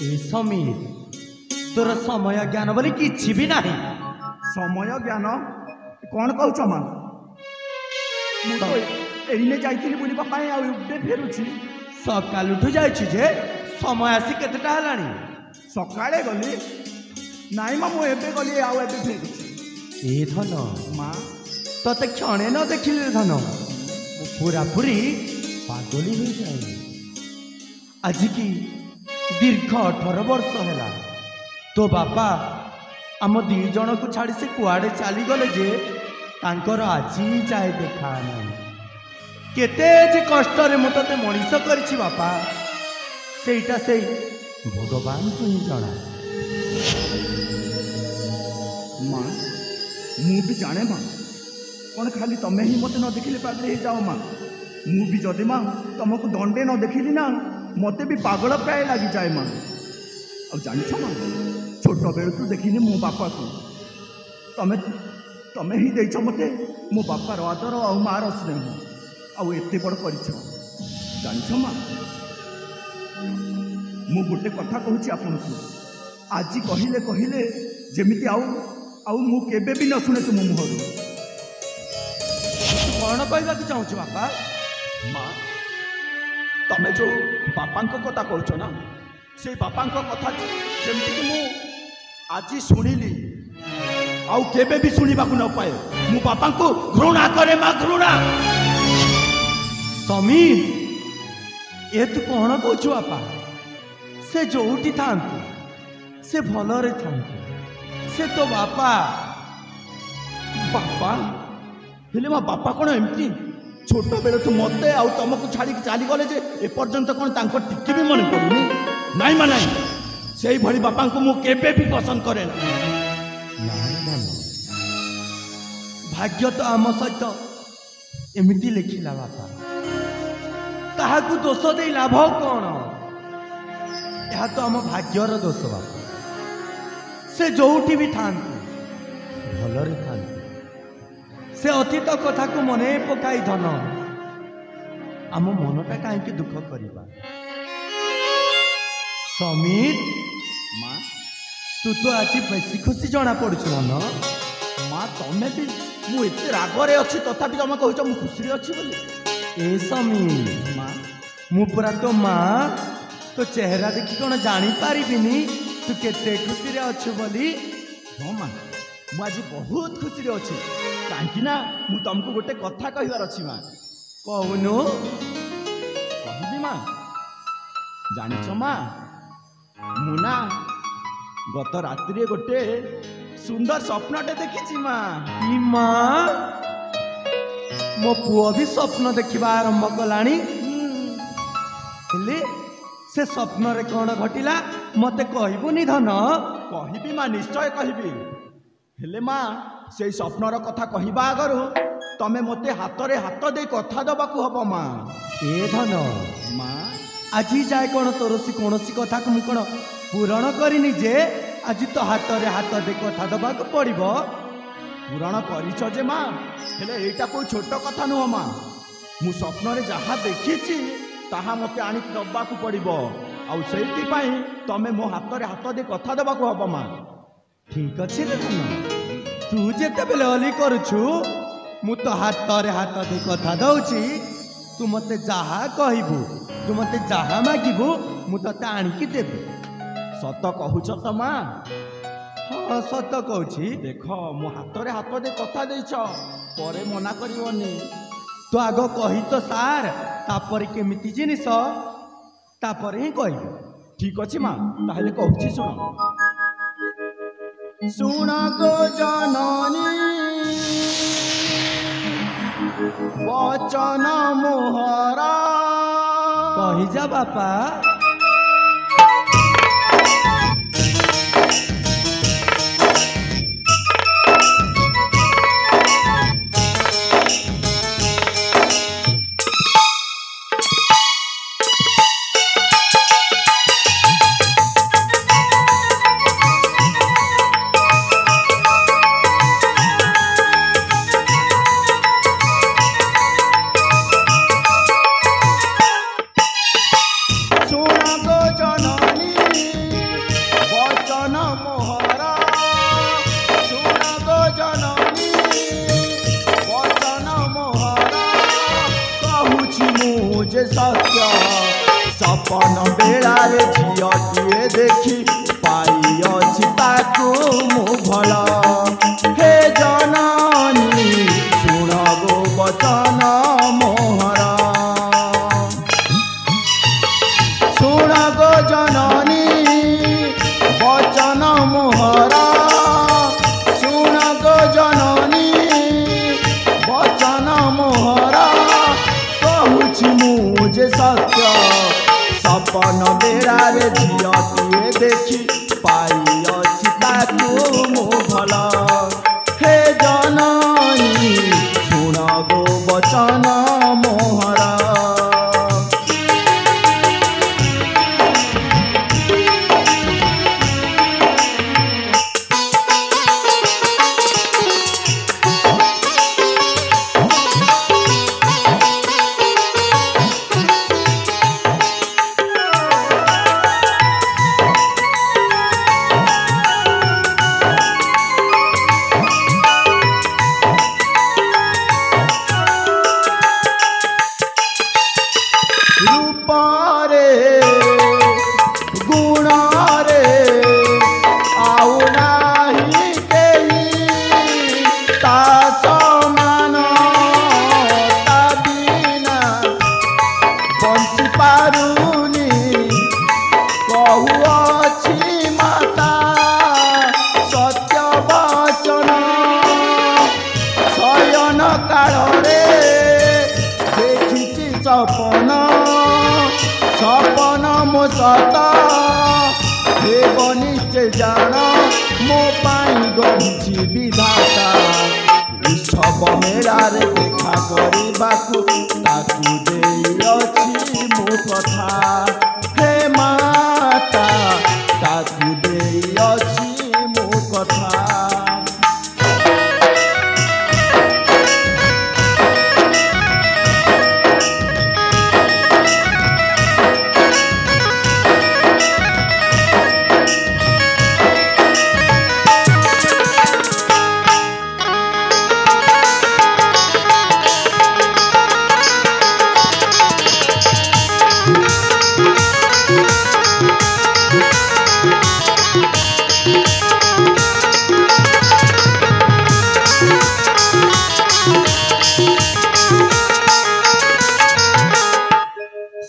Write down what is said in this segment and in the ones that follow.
ए समीर तोर समय ज्ञान बोली किछि भी नहीं। समय ज्ञान कौन कहूच माँ एने जाइली बुलवा फेरुची सकालुठू जाइछि जे समय आसी केतेटा हलानी सकाळे गली नाई माँ मुझे गली आउ एबे फेरुची। ए धन माँ तते क्षणे न देखिले धन पूरा पूरी पागली हो जाए। आज की दीर्घ 18 वर्ष है तो बापा आम दी जन को छाड़ी से कुआडे चली गले जे तांकर आज जाए देखा नहीं। केते जे कष्ट रे मु तते मनीष करछि बापा सेटा से भगवान को ही जाना। माँ मु भी जाने माँ कौन खाली तमें ही मत न देखिले पागल हो जाओ माँ मु भी जदि माँ तुमको दंडे न देखिली ना मते भी पागल प्राय लगी जाए माँ। अब जान माँ छोट बेलू तू देखिनी मो बापा को तमें तमें ही देच मते मो बापार आदर आ मार स्नेह आउ एते बड़ कर जान माँ मु गोटे कथा कहूँ आपन को आज कहले कहले जमीती आउ मु केबे भी न शुणे तुम मुहर कौन कहवा चाहूँ बापा। माँ तमें जो बापा कथा कह ना से बापा कथा जमीक मु आज शुणिली आउ केबे भी शुणा न पाए मु बापा को घृणा करे माँ घृणा। समीर ए तू कौन कहु बापा से जोटी था से भलरे था से तो बापा बापा हेले मो बापा कौन एमती छोट बेले तू मते आउ तुमको छाड़ी चली गले जे एपर्यंत कौन तांको टिके भी मन पड़ुनी नाई मा नाई से भली बापा को मु केबे भी पसंद करे ना। भाग्य तो आम सहित एमती लिखिला बापा ताहाकू दोष दे लाभ कौन यह तो आम भाग्यर दोष बापा से जोठी भी था भलरे था से अतीत कथा को मन पकाई धन आम मनटा कहीं दुख करवा। समीर माँ तू तो आज बेसी खुशी जना पड़ू मन माँ तमें भी मु एते रागरे अच्छी तथापि तुम कह मु खुशी अच्छी बोली। ए समीर माँ मु पूरा तो माँ तो चेहरा देखी कौन जानी पारिबिनी तू केते खुशी रे अच्छु बोली। हाँ माँ मु आज बहुत खुशी अच्छी कहीं ना मु तुमको गोटे कथा कहबार अच्छी माँ। कहूनु कहबी माँ जानिछ माँ मु ना गत रात्रि गोटे सुंदर स्वप्नटे देखी माँ। ई माँ मो पुओ भी स्वप्न देखा आरंभ कलानी से स्वप्न रे कौन घटिला मते कहबुनी धन। कहबी माँ निश्चय कहबी हेले माँ से स्वप्नर कथा कहबा आगरु तमे मते हाथ रे हाथ दे कथा दबाकू हबो माँ। ए धन माँ आज जाए कौन तोर से कौन कथा को मुझे कौन पूरण करनी जे आज तो हाथ रे हाथ दे कथा दबाकू पड़िबो। पूरण करिछ जे माँ हेले एटा कोई छोट कथा नुह माँ मु स्वप्न रे जहा देखिछि ताहा मते आनी दबाकू पड़िबो आउ सेति पई तमे मो हाथ रे हाथ दे कथा दबाकू हबो माँ। ठीक अच्छे रे धन तू जेते बेले अली करूछु मु तो हाथ रे हाथ दे कथा दउछि तू मते जहा कहबू तू मते जहा मागिबू मु तते आनिकी देबी। सत कहूछ तो माँ। हाँ सत कहूछि देख मो हाथ रे हाथ दे कथा देछ परे मना करिवनी तो आग कही तो सार तापर केमिति जिनिस तापर ही कहबी। ठीक अछि माँ ताहले कहूछि सुन सुन गो जननी वचन मोहरा कही जा बापा। सुन सपन बेड़ारे झीलटिए देखी पाइअछि ताकू मु भल हे जननी शुण गो वचन मोहर शुण गो जननी वचन मोहर शुण गो जननी वचन मोहर कहूछि मुझे सत्य सपन बेड़ारे झीलटिए देखी पाइअछि ताकू मु भल हे जननी शुण गो वचन मोहर सपन सपन मो सत हे बनिचे जान मो पाई गढ़ी विधाता उत्सव मेलारे देखा करबाकू ताकू देइअछि मो कथा हे माता ताकू देइअछि मो कथा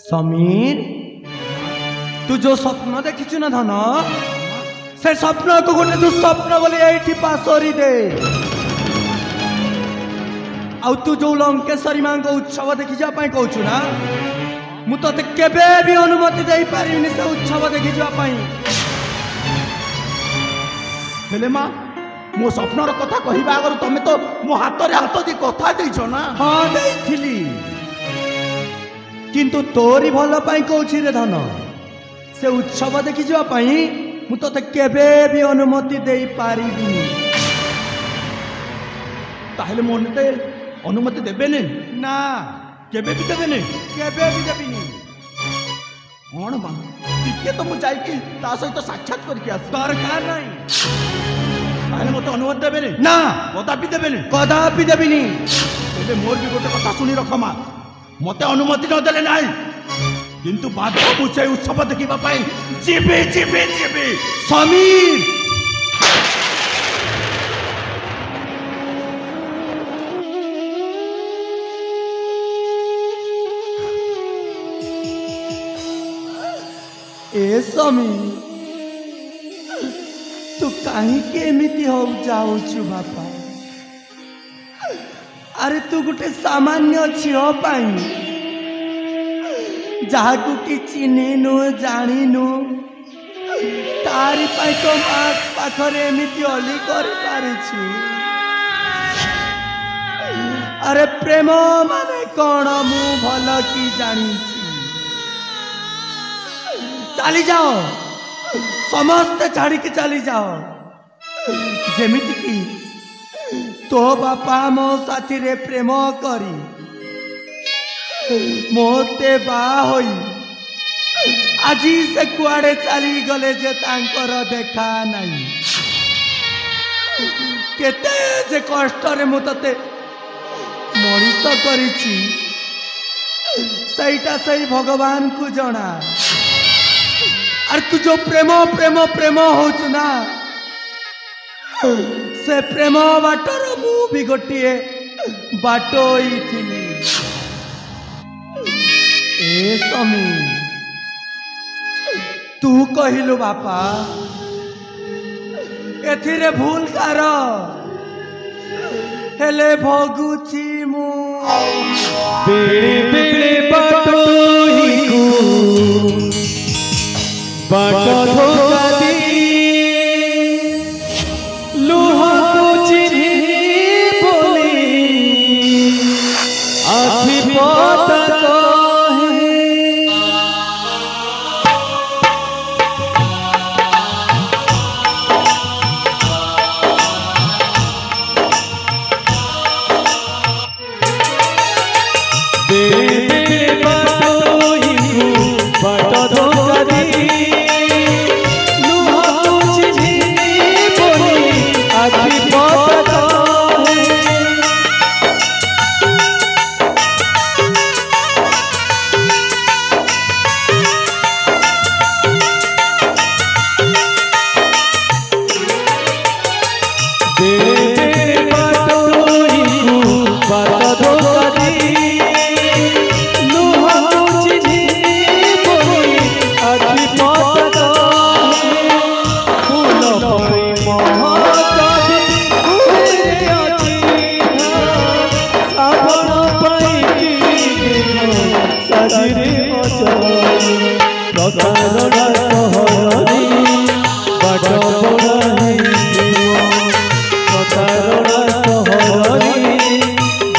समीर तू जो स्वप्न देखी ना धन से स्वप्न को गोटे दुस्वप्न बोली ये पासरी दे आउ तू जो लंकेश्वरी माँ को उत्सव देखी जापाई कहूँ ना मु तो केबे भी अनुमति दे पारिनी से उत्सव देखी जापाई हेले माँ मो स्वप्नर कथा कहवा आगर तुम तो मो हाथ रे हाथ दी कथा देछ ना हाँ देइथिली किंतु तोरी भल पाई कहूँ रे धन से उत्सव देखी जापाई मु तो केबे भी अनुमति दे पारिबिनी ताहले मोनते अनुमति देबेनी ना केबे भी देबेनी केबे भी देबिनी कौन मां टिके तो मु जाई कि ता सहित साक्षात करके आस दरकार नहीं ताहले मते अनुमति देबेनी ना कदापि देबेनी कदापि देबिनी एबे मोर भी गोटे कथा सुनी रख मां मते अनुमति न देले नाही किंतु बाध्य मु से उत्सव देखिबा पाई जीबी जीबी जीबी समीर ए समीर तू कहीं केमिति हो जाऊचु बापा अरे तू गोटे सामान्य झील पाई जहाँ कि चिन्हनु जानिनु तारी पाई तो माँ पाखरे एमिति अली कर पारिछु अरे प्रेम माने कौन मु भल कि जानिछि चली जाओ समस्ते छाड़ी के चली जाओ जेमिति कि तो बापा मो साथी रे प्रेम करी मोते बा होई आजी से कुआड़े चली गले जे तांकर देखा नहीं केते जे कष्ट रे मु तते मणिष करिछि सहीटा सही भगवान को जना और तू जो प्रेम प्रेम प्रेम होचु ना से प्रेम बाटर मु भी गोटे बाट थी ए समी तू कहलु बापा एथिरे भूल कार हेले भोगुची मु बेड़े बेड़े बाटोही को बाट धोखा दी लुहा को चिन्ही बोली आखि पता कहे बेड़े बाटोही को बाट धोखा दी लुहा को चिन्ही बोली आखि पता कहे बेड़े बाटोही को बाट धोखा दी लुहा को चिन्ही बोली आखि पता कहे फूल परी महकावे उड़े अचिन्हा साबन पाई साजिरे अचल प्रतारणा सहरी बाट बड़ाई प्रतारणा सहरी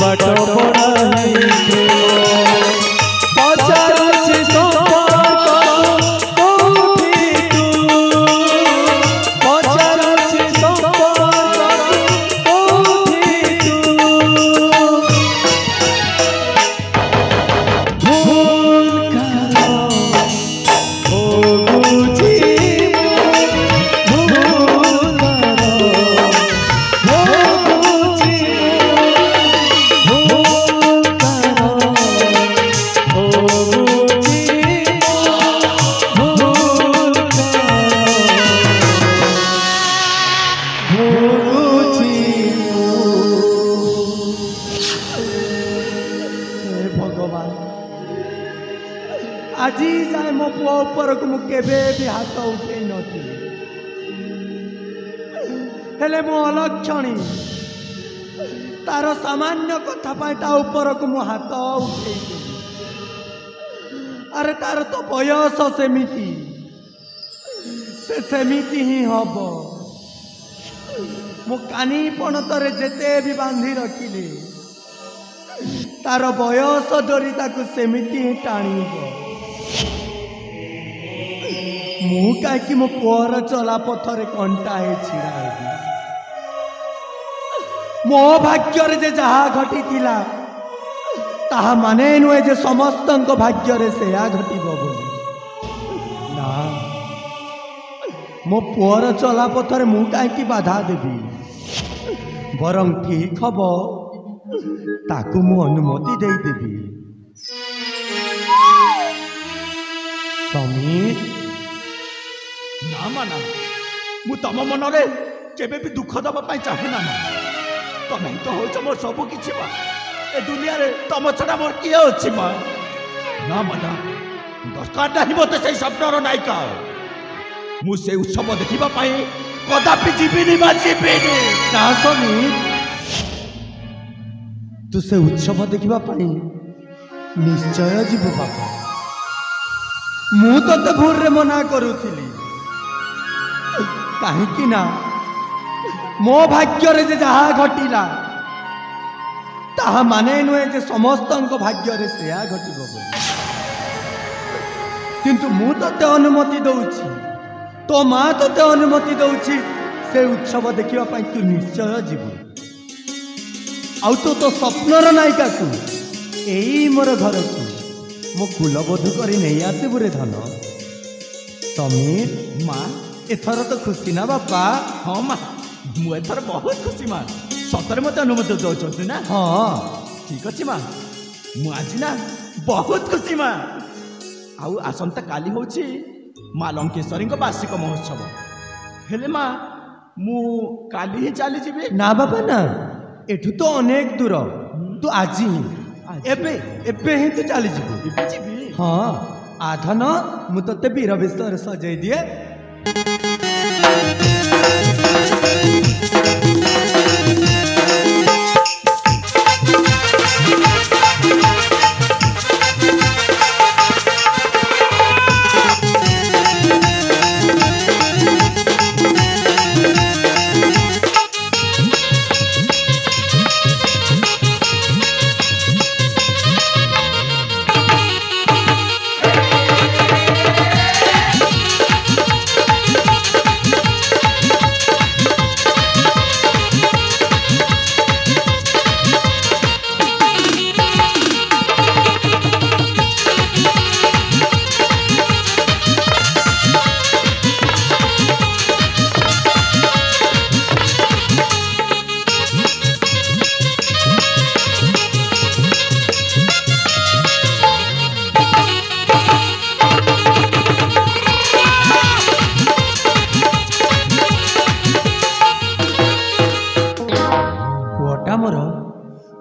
बाट बड़ाई पचारुछि संपर्क कोठी तू पचारुछि संपर्क कोठी तू भूल कर भोगुछि भूल कर भोगुछि भूल कर भोगुछि भूल कर भोगुछि हे भगवान आज जाए मो पुआ ऊपर को मु केबे भी हाथ उठे नथी हेले मो अलक्षणी तार सामान्य कथा पाई ता ऊपर को मु हाथ उठे अरे तार तो बयस सेमिति से सेमिति ही हब मो कानी पणतरे जेते भी बांधी रखिले तार बयस डरी ताकू सेमिति ही टाणीब मु कहीं मो पुअर चला पथरे कंटा है छिड़ा है मो भाग्य जे जहा घटी थिला ताहा माने नुहे जे समस्त भाग्य रे सेया घटिबो बोली ना मो पुअर चला पथरे मु कहीं बाधा देवी बरं ठीक हम ताकू मु अनुमति दे देवी समीर ना माना मु तम मनरे केबे भी दुख दबा पाई चाहे ना तमे तो हो मोर सब किछि बा ए दुनिया रे तम छडा मोर किए अछि मा ना माना दरकार नाही मते से स्वप्नर नायिका मु से उत्सव देखिबा पाई कदापि जीविनी मा जीविनी ना समीर तू से उत्सव देखिबा पाई निश्चय जीव बाबा मु तो भोर रे मना करूथिली कहीं ना मो भाग्य रे जे जहा घटिला ताहा माने नुहे जे समस्त भाग्य रे सेया घटिबो बोली किंतु मु तो अनुमति दउछि तो माँ तो अनुमति दउछि से उत्सव देखिबा पाई तू निश्चय जीवु आउ तो स्वप्नर नायिका तू एई मोर घर को मो कुलबोध करी नहीं आसबु रे धन समीर माँ एथर तो खुशी ना बापा हाँ माँ मु एथर बहुत खुशी माँ सतरे मत अनुमति दौरान ना हाँ ठीक अच्छे माँ मु आज ना बहुत खुशी माँ आउ आसंता काली होची माँ लंकेश्वरी वार्षिक महोत्सव हेले माँ मु काली ही चली जीवी ना बाबा ना एठू तो अनेक दूर तू आज ही एबे एबे ही तू चली जीवु जीवी हाँ आधन मु तते वीर विश्वर सजाई दिए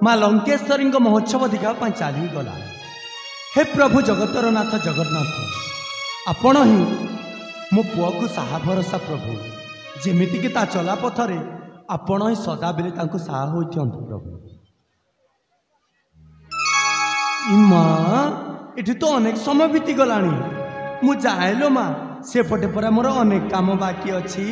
माँ लंकेश्वरी महोत्सव देखा चली गला हे प्रभु जगतर नाथ जगन्नाथ आपण ही मो पुआ को साहा भरोसा प्रभु जेमिति कि ता चला पथरे आपण ही सदा बेले तांको साहा होइथंतु प्रभु ई माँ एठी तो अनेक समय बीती गलानी मु जाएलो माँ से पटे पर मोर अनेक काम बाकी अछि